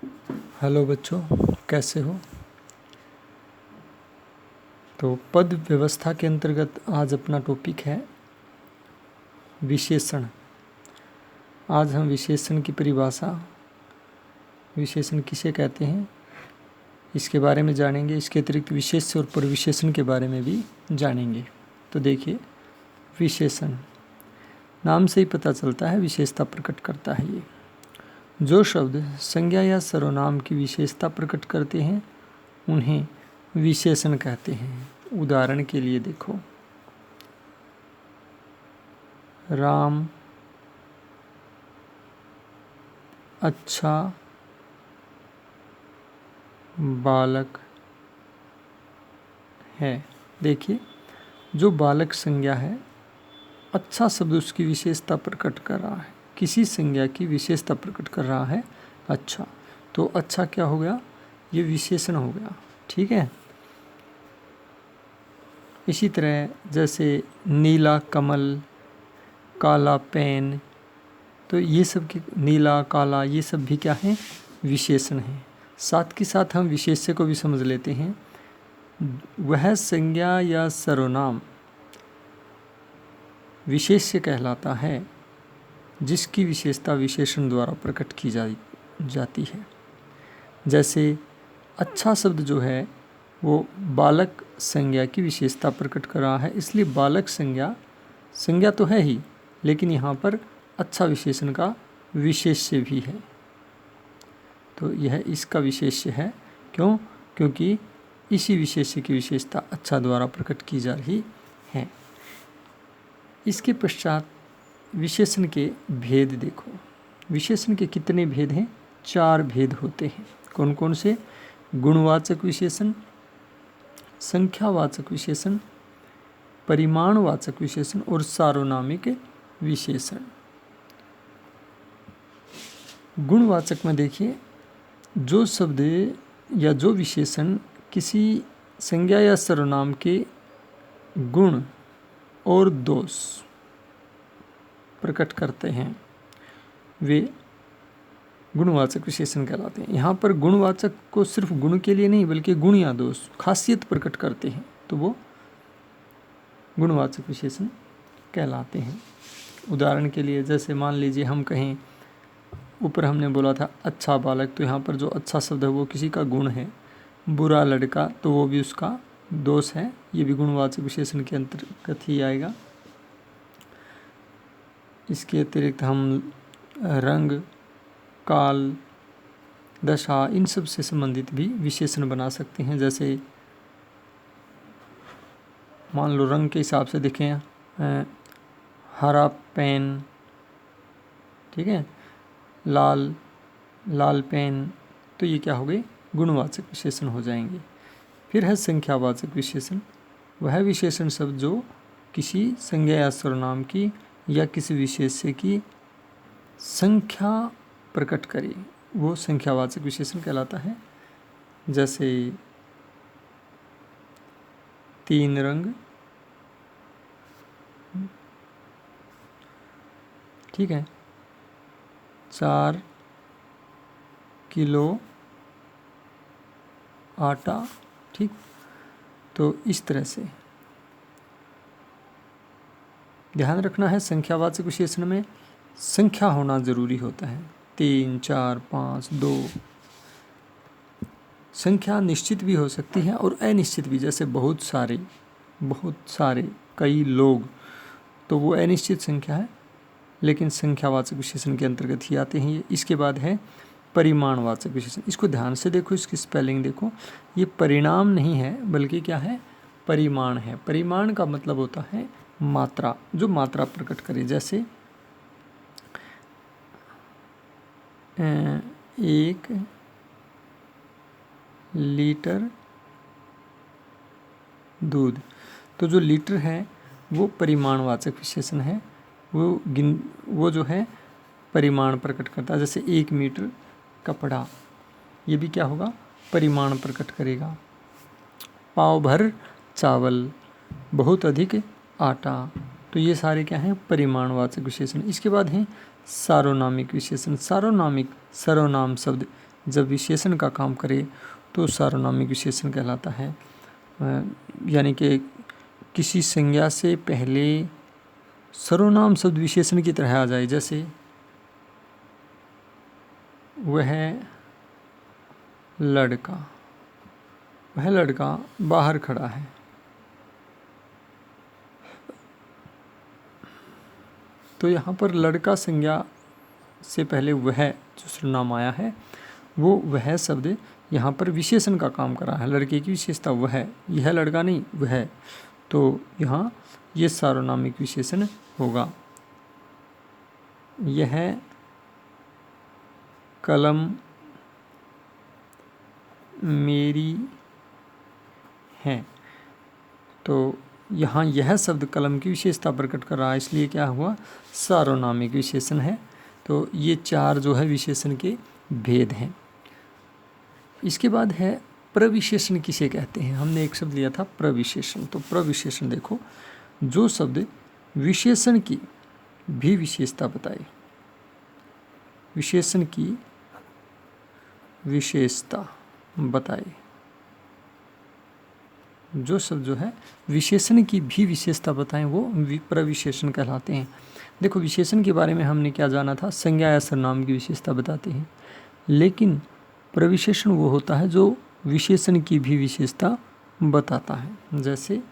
Hello बच्चों, कैसे हो। तो पद व्यवस्था के अंतर्गत आज अपना टॉपिक है विशेषण। आज हम विशेषण की परिभाषा, विशेषण किसे कहते हैं, इसके बारे में जानेंगे। इसके अतिरिक्त विशेष्य और परिविशेषण के बारे में भी जानेंगे। तो देखिए, विशेषण नाम से ही पता चलता है, विशेषता प्रकट करता है। ये जो शब्द संज्ञा या सर्वनाम की विशेषता प्रकट करते हैं उन्हें विशेषण कहते हैं। उदाहरण के लिए देखो, राम अच्छा बालक है। देखिए, जो बालक संज्ञा है, अच्छा शब्द उसकी विशेषता प्रकट कर रहा है, किसी संज्ञा की विशेषता प्रकट कर रहा है अच्छा। तो अच्छा क्या हो गया, ये विशेषण हो गया। ठीक है। इसी तरह जैसे नीला कमल, काला पेन, तो ये सब की नीला काला ये सब भी क्या है, विशेषण है। साथ के साथ हम विशेष्य को भी समझ लेते हैं। वह संज्ञा या सर्वनाम विशेष्य कहलाता है जिसकी विशेषता विशेषण द्वारा प्रकट की जाती है। जैसे अच्छा शब्द जो है वो बालक संज्ञा की विशेषता प्रकट कर रहा है, इसलिए बालक संज्ञा तो है ही, लेकिन यहाँ पर अच्छा विशेषण का विशेष्य भी है। तो यह इसका विशेष्य है। क्यों? क्योंकि इसी विशेष्य की विशेषता अच्छा द्वारा प्रकट की जा रही है। इसके पश्चात विशेषण के भेद देखो। विशेषण के कितने भेद हैं? 4 भेद होते हैं। कौन कौन से? गुणवाचक विशेषण, संख्यावाचक विशेषण, परिमाणवाचक विशेषण और सार्वनामिक विशेषण। गुणवाचक में देखिए, जो शब्द या जो विशेषण किसी संज्ञा या सर्वनाम के गुण और दोष प्रकट करते हैं वे गुणवाचक विशेषण कहलाते हैं। यहाँ पर गुणवाचक को सिर्फ गुण के लिए नहीं बल्कि गुण या दोष, खासियत प्रकट करते हैं, तो वो गुणवाचक विशेषण कहलाते हैं। उदाहरण के लिए जैसे मान लीजिए हम कहें, ऊपर हमने बोला था अच्छा बालक, तो यहाँ पर जो अच्छा शब्द है वो किसी का गुण है। बुरा लड़का, तो वो भी उसका दोष है, ये भी गुणवाचक विशेषण के अंतर्गत ही आएगा। इसके अतिरिक्त हम रंग, काल, दशा, इन सब से संबंधित भी विशेषण बना सकते हैं। जैसे मान लो रंग के हिसाब से देखें, हरा पेन, ठीक है, लाल पेन, तो ये क्या हो गए, गुणवाचक विशेषण हो जाएंगे। फिर है संख्यावाचक विशेषण। वह विशेषण शब्द जो किसी संज्ञा या सर्वनाम की या किसी विशेष्य की संख्या प्रकट करे, वो संख्यावाचक विशेषण कहलाता है। जैसे 3 रंग, ठीक है, 4 किलो आटा, ठीक। तो इस तरह से ध्यान रखना है, संख्यावाचक विशेषण में संख्या होना जरूरी होता है। 3, 4, 5, 2। संख्या निश्चित भी हो सकती है और अनिश्चित भी, जैसे बहुत सारे, कई लोग, तो वो अनिश्चित संख्या है, लेकिन संख्यावाचक विशेषण के अंतर्गत ही आते हैं ये। इसके बाद है परिमाणवाचक विशेषण। इसको ध्यान से देखो, इसकी स्पेलिंग देखो, ये परिणाम नहीं है बल्कि क्या है, परिमाण है। परिमाण का मतलब होता है मात्रा, जो मात्रा प्रकट करे। जैसे 1 लीटर दूध, तो जो लीटर है वो परिमाणवाचक विशेषण है, वो जो है परिमाण प्रकट करता है। जैसे 1 मीटर कपड़ा, ये भी क्या होगा, परिमाण प्रकट करेगा। पाव भर चावल, बहुत अधिक आटा, तो ये सारे क्या हैं, परिमाणवाचक विशेषण। इसके बाद हैं सार्वनामिक विशेषण। सार्वनामिक सर्वनाम शब्द जब विशेषण का काम करे तो सार्वनामिक विशेषण कहलाता है। यानी कि किसी संज्ञा से पहले सर्वनाम शब्द विशेषण की तरह आ जाए, जैसे वह लड़का, वह लड़का बाहर खड़ा है। तो यहाँ पर लड़का संज्ञा से पहले वह जो सर्वनाम आया है, वो वह शब्द यहाँ पर विशेषण का काम कर रहा है। लड़के की विशेषता वह, यह लड़का नहीं वह, तो यहाँ ये सार्वनामिक विशेषण होगा। यह कलम मेरी है, तो यहाँ यह शब्द कलम की विशेषता प्रकट कर रहा है, इसलिए क्या हुआ, सार्वनामिक विशेषण है। तो ये 4 जो है विशेषण के भेद हैं। इसके बाद है प्रविशेषण किसे कहते हैं। हमने एक शब्द लिया था प्रविशेषण। तो प्रविशेषण देखो, जो शब्द विशेषण की भी विशेषता बताए, विशेषण की विशेषता बताए, जो शब्द जो है विशेषण की भी विशेषता बताएं, वो प्रविशेषण कहलाते हैं। देखो विशेषण के बारे में हमने क्या जाना था, संज्ञा या सर्वनाम की विशेषता बताते हैं, लेकिन प्रविशेषण वो होता है जो विशेषण की भी विशेषता बताता है। जैसे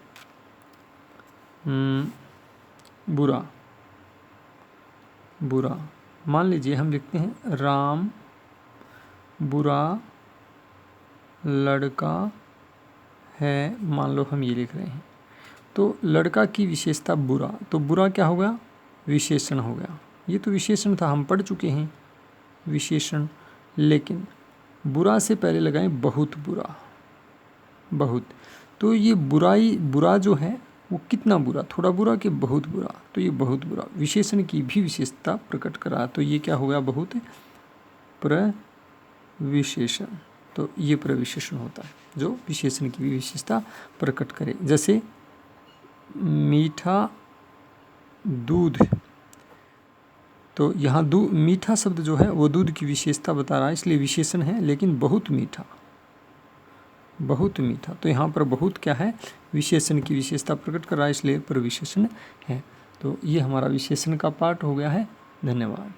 बुरा, बुरा, मान लीजिए हम लिखते हैं राम बुरा लड़का है, मान लो हम ये लिख रहे हैं, तो लड़का की विशेषता बुरा, तो बुरा क्या हो गया, विशेषण हो गया। ये तो विशेषण था, हम पढ़ चुके हैं विशेषण। लेकिन बुरा से पहले लगाएं बहुत बुरा, बहुत, तो ये बुराई, बुरा जो है वो कितना बुरा, थोड़ा बुरा कि बहुत बुरा, तो ये बहुत बुरा विशेषण की भी विशेषता प्रकट करा, तो ये क्या हो गया, बहुत प्रविशेषण। तो ये प्रविशेषण होता है जो विशेषण की भी विशेषता प्रकट करे। जैसे मीठा दूध, तो यहाँ मीठा शब्द जो है वो दूध की विशेषता बता रहा है, इसलिए विशेषण है, लेकिन बहुत मीठा, बहुत मीठा, तो यहाँ पर बहुत क्या है, विशेषण की विशेषता प्रकट कर रहा है, इसलिए प्रविशेषण है। तो ये हमारा विशेषण का पार्ट हो गया है। धन्यवाद।